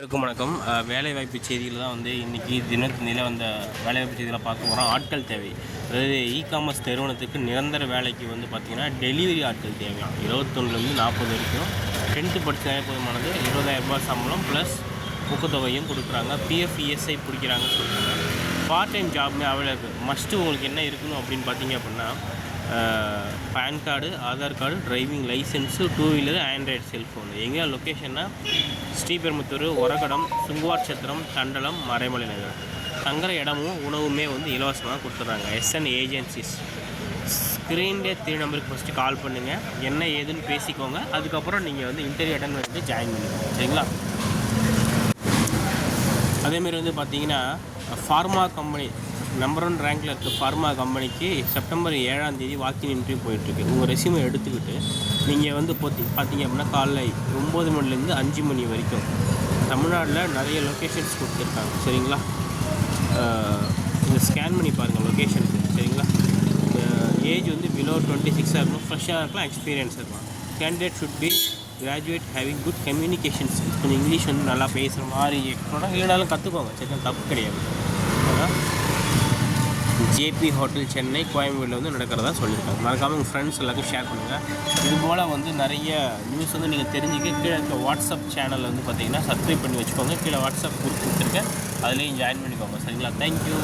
அனைவருக்கும் வணக்கம். வேலைவாய்ப்பு செய்தியில் தான் இன்றைக்கி தினத்தந்தியில் வந்த வேலைவாய்ப்பு செய்தியில் பார்க்க போகிறோம். ஆட்கள் தேவை, அதாவது இ-காமர்ஸ் நிறுவனத்துக்கு நிரந்தர வேலைக்கு பார்த்திங்கன்னா டெலிவரி ஆட்கள் தேவையாம். 21லேருந்து 40 வரைக்கும் 10th படித்தாலே போதுமானது. 20,000 ரூபாய் சம்பளம் ப்ளஸ் ஊக்கத்தொகையும் கொடுக்குறாங்க. பிஎஃப் இஎஸ்ஐ பிடிக்கிறாங்கன்னு சொல்கிறாங்க. பார்ட் டைம் ஜாப்மே அவைலபிள். மஸ்ட்டு உங்களுக்கு என்ன இருக்கணும் அப்படின்னு பார்த்தீங்க அப்படின்னா, PAN card, Aadhaar card, driving licence, 2 wheeler, Android cellphone. எங்கே லொக்கேஷன்னா ஸ்ரீபெரும்புத்தூர், ஒரகடம், சுங்குவாட்சத்திரம், தண்டலம், மறைமலை நகர். தங்குற இடமும் உணவுமே இலவசமாக கொடுத்துட்றாங்க. SN agencies. ஸ்க்ரீன்லேயே 3 நம்பருக்கு ஃபஸ்ட்டு கால் பண்ணுங்கள், என்ன ஏதுன்னு பேசிக்கோங்க. அதுக்கப்புறம் நீங்கள் இன்டர்வியூ அட்டன் பண்ணிட்டு ஜாயின் பண்ணிக்கோங்க, சரிங்களா? அதேமாரி பார்த்தீங்கன்னா, ஃபார்மா கம்பெனி நம்பர் 1 ரேங்கில் இருக்க ஃபார்மா கம்பெனிக்கு செப்டம்பர் 7ஆம் தேதி வாக்கின் இன்டர்வியூ போயிட்டுருக்கு. உங்கள் ரெஸ்யூமை எடுத்துக்கிட்டு நீங்கள் பார்த்தீங்க அப்படின்னா காலைல 9 மணிலேருந்து 5 மணி வரைக்கும் தமிழ்நாட்டில் நிறைய லொக்கேஷன்ஸ் கொடுத்துருக்காங்க, சரிங்களா? இதை ஸ்கேன் பண்ணி பாருங்கள் லொக்கேஷனுக்கு, சரிங்களா? ஏஜ் பிலோ 26 இருக்கணும், ஃப்ரெஷ்ஷாக இருக்கலாம், எக்ஸ்பீரியன்ஸ் இருக்கலாம். Candidate should be graduate having good communications. கொஞ்சம் இங்கிலீஷ் நல்லா பேசுகிற மாதிரி இல்லைனாலும் கற்றுக்கோங்க, சரி, தப்பு கிடையாது. ஜேபி ஹோட்டல் சென்னை, கோயம்பேடில் நடக்கிறதா சொல்லியிருக்காங்க. மறக்காமல் உங்கள் ஃப்ரெண்ட்ஸ் எல்லாருக்கும் ஷேர் பண்ணுங்கள். இதுபோல் நிறைய நியூஸ் நீங்கள் தெரிஞ்சுக்க கீழே இருக்க வாட்ஸ்அப் சேனலில் பார்த்தீங்கன்னா சப்ஸ்கிரைப் பண்ணி வச்சுக்கோங்க. கீழே வாட்ஸ்அப் குரூப் கொடுத்துருக்கேன், அதுலேயும் ஜாயின் பண்ணிக்கோங்க, சரிங்களா? தேங்க்யூ.